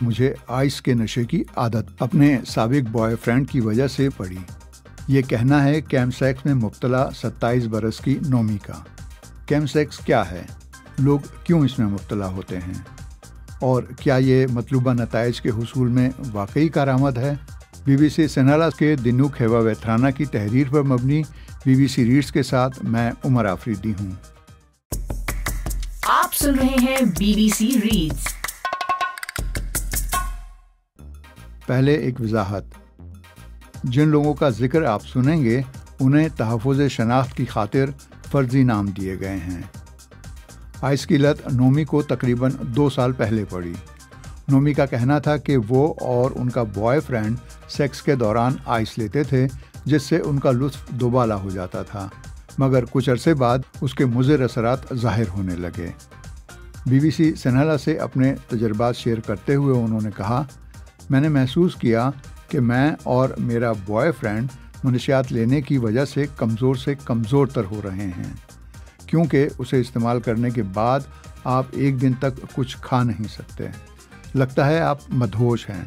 مجھے آئس کے نشے کی عادت اپنے سابق بوائے فرینڈ کی وجہ سے پڑی۔ یہ کہنا ہے کیم سیکس میں مبتلا 27 برس کی نومی کا۔ کیم سیکس کیا ہے؟ لوگ کیوں اس میں مبتلا ہوتے ہیں؟ اور کیا یہ مطلوبہ نتائج کے حصول میں واقعی کارآمد ہے؟ BBC سنہالا کے دنو کھیوا ویتھرانا کی تحریر پر مبنی BBC ریڈز کے ساتھ میں عمر آفریدی ہوں۔ آپ سن رہے ہیں BBC ریڈز۔ پہلے ایک وضاحت۔ جن لوگوں کا ذکر آپ سنیں گے انہیں تحفظ شناخت کی خاطر فرضی نام دیے گئے ہیں۔ آئس کی لت نومی کو تقریباً 2 سال پہلے پڑی۔ نومی کا کہنا تھا کہ وہ اور ان کا بوائے فرینڈ سیکس کے دوران آئس لیتے تھے جس سے ان کا لطف دوبالا ہو جاتا تھا، مگر کچھ عرصے بعد اس کے مضر اثرات ظاہر ہونے لگے۔ BBC سنہالا سے اپنے تجربات شیئر کرتے ہوئے انہوں نے کہا، میں نے محسوس کیا کہ میں اور میرا بوائے فرینڈ منشیات لینے کی وجہ سے کمزور تر ہو رہے ہیں، کیونکہ اسے استعمال کرنے کے بعد آپ ایک دن تک کچھ کھا نہیں سکتے، لگتا ہے آپ مدہوش ہیں۔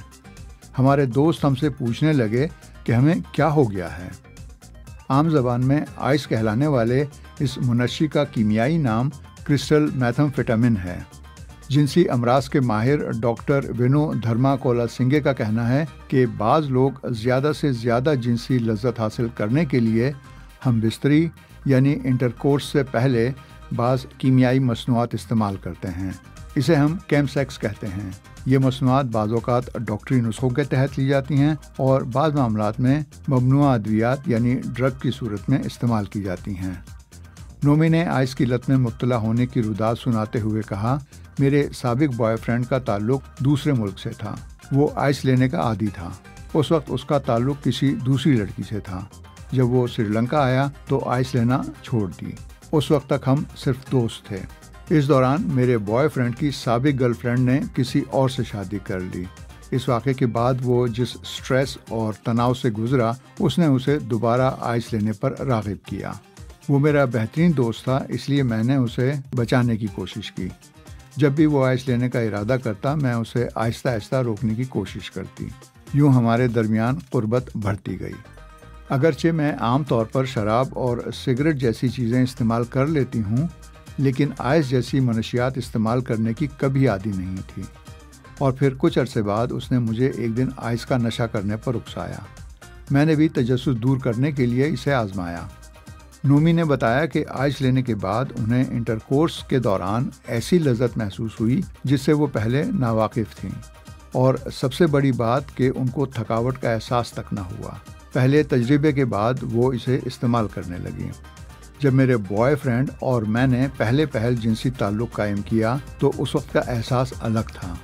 ہمارے دوست ہم سے پوچھنے لگے کہ ہمیں کیا ہو گیا ہے۔ عام زبان میں آئس کہلانے والے اس منشی کا کیمیائی نام کرسٹل میتھمفیٹامن ہے۔ جنسی امراض کے ماہر ڈاکٹر وینو دھرما کولا سنگے کا کہنا ہے کہ بعض لوگ زیادہ سے زیادہ جنسی لذت حاصل کرنے کے لیے ہم بستری یعنی انٹرکورس سے پہلے بعض کیمیائی مصنوعات استعمال کرتے ہیں۔ اسے ہم کیم سیکس کہتے ہیں۔ یہ مصنوعات بعض اوقات ڈاکٹری نسخوں کے تحت لی جاتی ہیں اور بعض معاملات میں ممنوعہ ادویات یعنی ڈرگ کی صورت میں استعمال کی جاتی ہیں۔ نومی نے آئس کی لت میں مبتلا ہونے کی روداد سناتے ہوئے کہا، میرے سابق بوائے فرینڈ کا تعلق دوسرے ملک سے تھا۔ وہ آئس لینے کا عادی تھا۔ اس وقت اس کا تعلق کسی دوسری لڑکی سے تھا۔ جب وہ سری لنکا آیا تو آئس لینا چھوڑ دی۔ اس وقت تک ہم صرف دوست تھے۔ اس دوران میرے بوائے فرینڈ کی سابق گرل فرینڈ نے کسی اور سے شادی کر لی۔ اس واقعے کے بعد وہ جس سٹریس اور تناؤ سے گزرا، اس نے اسے دوبارہ آئس لینے پر راغب کیا۔ وہ میرا بہترین دوست تھا، اس لیے میں نے اسے بچانے کی کوشش کی۔ جب بھی وہ آئس لینے کا ارادہ کرتا میں اسے آہستہ آہستہ روکنے کی کوشش کرتی۔ یوں ہمارے درمیان قربت بڑھتی گئی۔ اگرچہ میں عام طور پر شراب اور سگریٹ جیسی چیزیں استعمال کر لیتی ہوں، لیکن آئس جیسی منشیات استعمال کرنے کی کبھی عادی نہیں تھی۔ اور پھر کچھ عرصے بعد اس نے مجھے ایک دن آئس کا نشہ کرنے پر اکسایا۔ میں نے بھی تجسس دور کرنے کے لیے اسے آزمایا۔ نومی نے بتایا کہ آئس لینے کے بعد انہیں انٹرکورس کے دوران ایسی لذت محسوس ہوئی جس سے وہ پہلے ناواقف تھیں، اور سب سے بڑی بات کہ ان کو تھکاوٹ کا احساس تک نہ ہوا۔ پہلے تجربے کے بعد وہ اسے استعمال کرنے لگیں۔ جب میرے بوائے فرینڈ اور میں نے پہل جنسی تعلق قائم کیا تو اس وقت کا احساس الگ تھا۔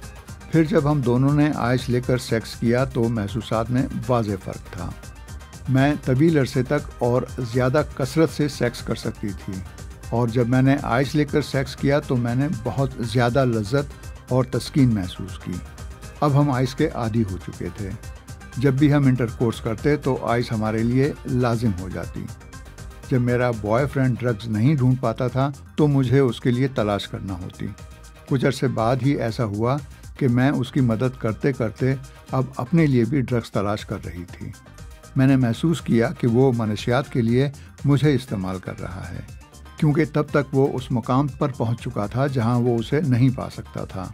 پھر جب ہم دونوں نے آئس لے کر سیکس کیا تو محسوسات میں واضح فرق تھا۔ میں طویل عرصے تک اور زیادہ کثرت سے سیکس کر سکتی تھی، اور جب میں نے آئس لے کر سیکس کیا تو میں نے بہت زیادہ لذت اور تسکین محسوس کی۔ اب ہم آئس کے عادی ہو چکے تھے۔ جب بھی ہم انٹرکورس کرتے تو آئس ہمارے لیے لازم ہو جاتی۔ جب میرا بوائے فرینڈ ڈرگز نہیں ڈھونڈ پاتا تھا تو مجھے اس کے لیے تلاش کرنا ہوتی۔ کچھ عرصے بعد ہی ایسا ہوا کہ میں اس کی مدد کرتے کرتے اب اپنے لیے بھی ڈرگز تلاش کر رہی تھی۔ میں نے محسوس کیا کہ وہ منشیات کے لیے مجھے استعمال کر رہا ہے، کیونکہ تب تک وہ اس مقام پر پہنچ چکا تھا جہاں وہ اسے نہیں پا سکتا تھا۔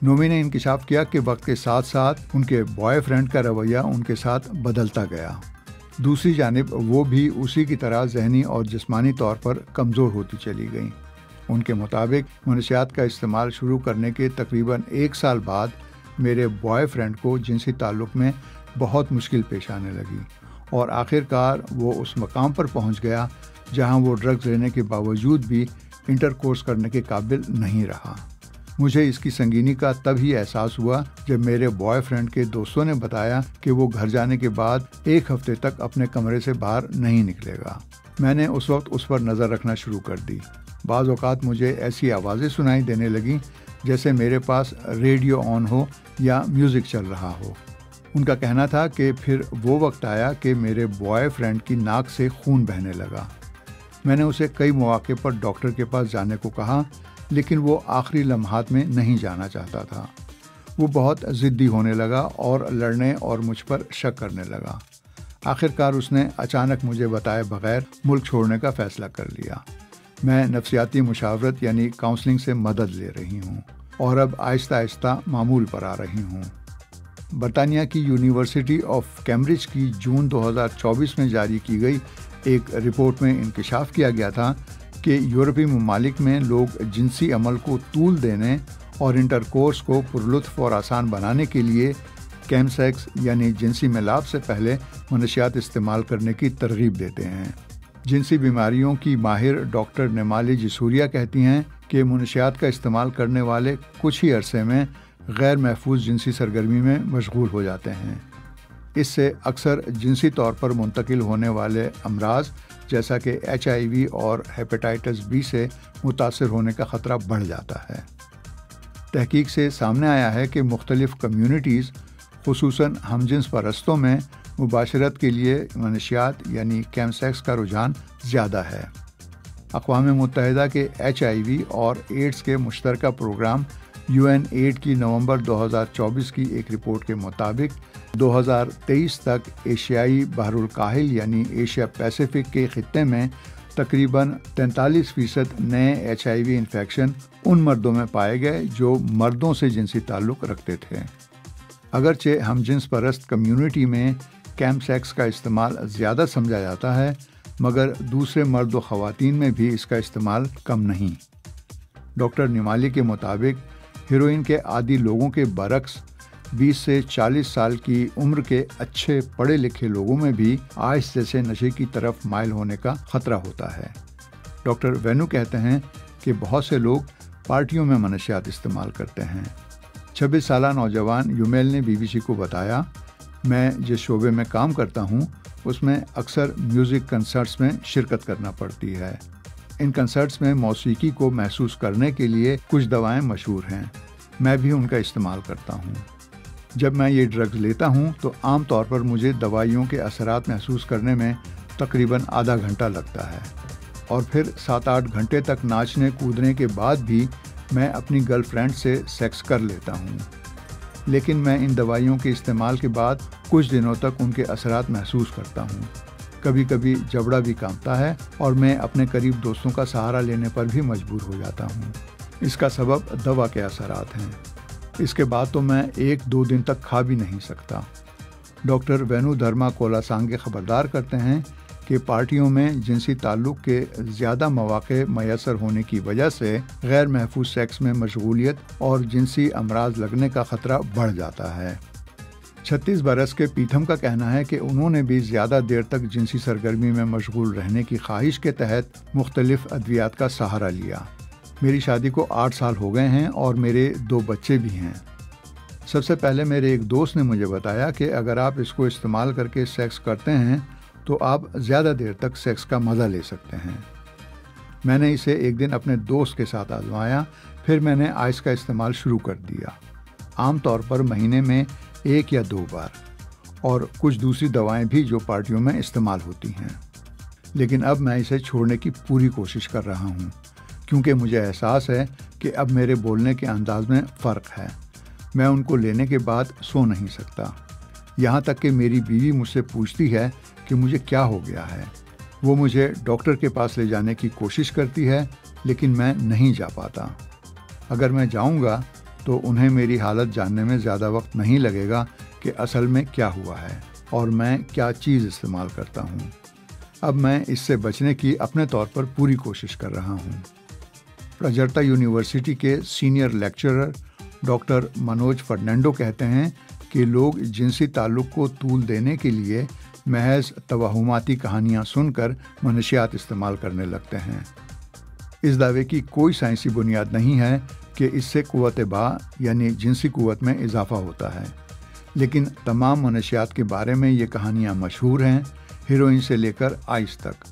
نومی نے انکشاف کیا کہ وقت کے ساتھ ساتھ ان کے بوائے فرینڈ کا رویہ ان کے ساتھ بدلتا گیا۔ دوسری جانب وہ بھی اسی کی طرح ذہنی اور جسمانی طور پر کمزور ہوتی چلی گئیں۔ ان کے مطابق منشیات کا استعمال شروع کرنے کے تقریباً 1 سال بعد میرے بوائے فرینڈ کو جنسی تعلق میں بہت مشکل پیش آنے لگی، اور آخر کار وہ اس مقام پر پہنچ گیا جہاں وہ ڈرگز لینے کے باوجود بھی انٹرکورس کرنے کے قابل نہیں رہا۔ مجھے اس کی سنگینی کا تب ہی احساس ہوا جب میرے بوائے فرینڈ کے دوستوں نے بتایا کہ وہ گھر جانے کے بعد 1 ہفتے تک اپنے کمرے سے باہر نہیں نکلے گا۔ میں نے اس وقت اس پر نظر رکھنا شروع کر دی۔ بعض اوقات مجھے ایسی آوازیں سنائی دینے لگیں جیسے میرے پاس ریڈیو آن ہو یا میوزک چل رہا ہو۔ ان کا کہنا تھا کہ پھر وہ وقت آیا کہ میرے بوائے فرینڈ کی ناک سے خون بہنے لگا۔ میں نے اسے کئی مواقع پر ڈاکٹر کے پاس جانے کو کہا، لیکن وہ آخری لمحات میں نہیں جانا چاہتا تھا۔ وہ بہت ضدی ہونے لگا اور لڑنے اور مجھ پر شک کرنے لگا۔ آخرکار اس نے اچانک مجھے بتائے بغیر ملک چھوڑنے کا فیصلہ کر لیا۔ میں نفسیاتی مشاورت یعنی کاؤنسلنگ سے مدد لے رہی ہوں اور اب آہستہ آہستہ معمول پر آ رہی ہوں۔ برطانیہ کی یونیورسٹی آف کیمبرج کی جون 2024 میں جاری کی گئی ایک رپورٹ میں انکشاف کیا گیا تھا کہ یورپی ممالک میں لوگ جنسی عمل کو طول دینے اور انٹرکورس کو پرلطف اور آسان بنانے کے لیے کیم سیکس یعنی جنسی ملاپ سے پہلے منشیات استعمال کرنے کی ترغیب دیتے ہیں۔ جنسی بیماریوں کی ماہر ڈاکٹر نمالی جسوریا کہتی ہیں کہ منشیات کا استعمال کرنے والے کچھ ہی عرصے میں غیر محفوظ جنسی سرگرمی میں مشغول ہو جاتے ہیں۔ اس سے اکثر جنسی طور پر منتقل ہونے والے امراض جیسا کہ HIV اور ہیپاٹائٹس B سے متاثر ہونے کا خطرہ بڑھ جاتا ہے۔ تحقیق سے سامنے آیا ہے کہ مختلف کمیونٹیز خصوصاً ہم جنس پرستوں میں مباشرت کے لیے منشیات یعنی کیم سیکس کا رجحان زیادہ ہے۔ اقوام متحدہ کے HIV اور ایڈز کے مشترکہ پروگرام UN-8 کی نومبر 2024 کی ایک رپورٹ کے مطابق 2023 تک ایشیائی بحر الکاہل یعنی ایشیا پیسیفک کے خطے میں تقریباً 43% نئے HIV انفیکشن ان مردوں میں پائے گئے جو مردوں سے جنسی تعلق رکھتے تھے۔ اگرچہ ہم جنس پرست کمیونٹی میں کیم سیکس کا استعمال زیادہ سمجھا جاتا ہے، مگر دوسرے مرد و خواتین میں بھی اس کا استعمال کم نہیں۔ ڈاکٹر نمالی کے مطابق ہیروئن کے عادی لوگوں کے برعکس 20 سے 40 سال کی عمر کے اچھے پڑھے لکھے لوگوں میں بھی آئس جیسے نشے کی طرف مائل ہونے کا خطرہ ہوتا ہے۔ ڈاکٹر وینو کہتے ہیں کہ بہت سے لوگ پارٹیوں میں منشیات استعمال کرتے ہیں۔ 26 سالہ نوجوان یومیل نے BBC کو بتایا، میں جس شعبے میں کام کرتا ہوں اس میں اکثر میوزک کنسرٹس میں شرکت کرنا پڑتی ہے۔ ان کنسرٹس میں موسیقی کو محسوس کرنے کے لیے کچھ دوائیں مشہور ہیں، میں بھی ان کا استعمال کرتا ہوں۔ جب میں یہ ڈرگز لیتا ہوں تو عام طور پر مجھے دوائیوں کے اثرات محسوس کرنے میں تقریباً آدھا گھنٹہ لگتا ہے، اور پھر 7-8 گھنٹے تک ناچنے کودنے کے بعد بھی میں اپنی گرل فرینڈ سے سیکس کر لیتا ہوں۔ لیکن میں ان دوائیوں کے استعمال کے بعد کچھ دنوں تک ان کے اثرات محسوس کرتا ہوں۔ کبھی کبھی جبڑا بھی کانپتا ہے اور میں اپنے قریب دوستوں کا سہارا لینے پر بھی مجبور ہو جاتا ہوں۔ اس کا سبب دوا کے اثرات ہیں۔ اس کے بعد تو میں 1-2 دن تک کھا بھی نہیں سکتا۔ ڈاکٹر وینو دھرما کولاسانگے خبردار کرتے ہیں کہ پارٹیوں میں جنسی تعلق کے زیادہ مواقع میسر ہونے کی وجہ سے غیر محفوظ سیکس میں مشغولیت اور جنسی امراض لگنے کا خطرہ بڑھ جاتا ہے۔ 36 برس کے پیتھم کا کہنا ہے کہ انہوں نے بھی زیادہ دیر تک جنسی سرگرمی میں مشغول رہنے کی خواہش کے تحت مختلف ادویات کا سہارا لیا۔ میری شادی کو 8 سال ہو گئے ہیں اور میرے 2 بچے بھی ہیں۔ سب سے پہلے میرے ایک دوست نے مجھے بتایا کہ اگر آپ اس کو استعمال کر کے سیکس کرتے ہیں تو آپ زیادہ دیر تک سیکس کا مزہ لے سکتے ہیں۔ میں نے اسے ایک دن اپنے دوست کے ساتھ آزمایا، پھر میں نے آئس کا استعمال شروع کر دیا، عام طور پر مہینے میں 1 یا 2 بار، اور کچھ دوسری دوائیں بھی جو پارٹیوں میں استعمال ہوتی ہیں۔ لیکن اب میں اسے چھوڑنے کی پوری کوشش کر رہا ہوں، کیونکہ مجھے احساس ہے کہ اب میرے بولنے کے انداز میں فرق ہے۔ میں ان کو لینے کے بعد سو نہیں سکتا، یہاں تک کہ میری بیوی مجھ سے پوچھتی ہے کہ مجھے کیا ہو گیا ہے۔ وہ مجھے ڈاکٹر کے پاس لے جانے کی کوشش کرتی ہے، لیکن میں نہیں جا پاتا۔ اگر میں جاؤں گا تو انہیں میری حالت جاننے میں زیادہ وقت نہیں لگے گا کہ اصل میں کیا ہوا ہے اور میں کیا چیز استعمال کرتا ہوں۔ اب میں اس سے بچنے کی اپنے طور پر پوری کوشش کر رہا ہوں۔ پراجرتا یونیورسٹی کے senior lecturer doctor Manoj Fernando کہتے ہیں کہ لوگ جنسی تعلق کو طول دینے کے لیے محض توہماتی کہانیاں سن کر منشیات استعمال کرنے لگتے ہیں۔ اس دعوے کی کوئی سائنسی بنیاد نہیں ہے کہ اس سے قوت با یعنی جنسی قوت میں اضافہ ہوتا ہے، لیکن تمام منشیات کے بارے میں یہ کہانیاں مشہور ہیں، ہیروئن سے لے کر آئس تک۔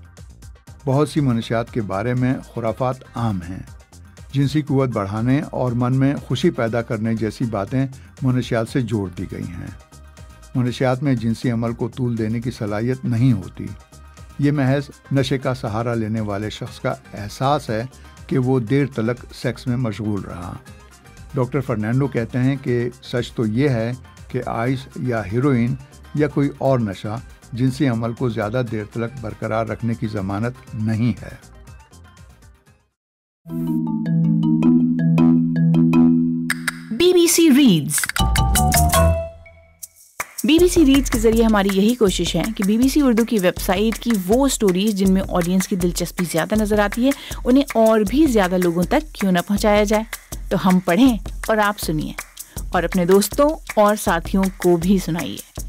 بہت سی منشیات کے بارے میں خرافات عام ہیں۔ جنسی قوت بڑھانے اور من میں خوشی پیدا کرنے جیسی باتیں منشیات سے جوڑ دی گئی ہیں۔ منشیات میں جنسی عمل کو طول دینے کی صلاحیت نہیں ہوتی۔ یہ محض نشے کا سہارا لینے والے شخص کا احساس ہے کہ وہ دیر تلک سیکس میں مشغول رہا۔ ڈاکٹر فرنینڈو کہتے ہیں کہ سچ تو یہ ہے کہ آئس یا ہیروئن یا کوئی اور نشہ جنسی عمل کو زیادہ دیر تک برقرار رکھنے کی ضمانت نہیں ہے۔ BBC Reads BBC ریڈز کے ذریعے ہماری یہی کوشش ہے کہ BBC اردو کی ویب سائٹ کی وہ سٹوریز جن میں آڈینس کی دلچسپی زیادہ نظر آتی ہے انہیں اور بھی زیادہ لوگوں تک کیوں نہ پہنچایا جائے۔ تو ہم پڑھیں اور آپ سنیے اور اپنے دوستوں اور ساتھیوں کو بھی سنائیے۔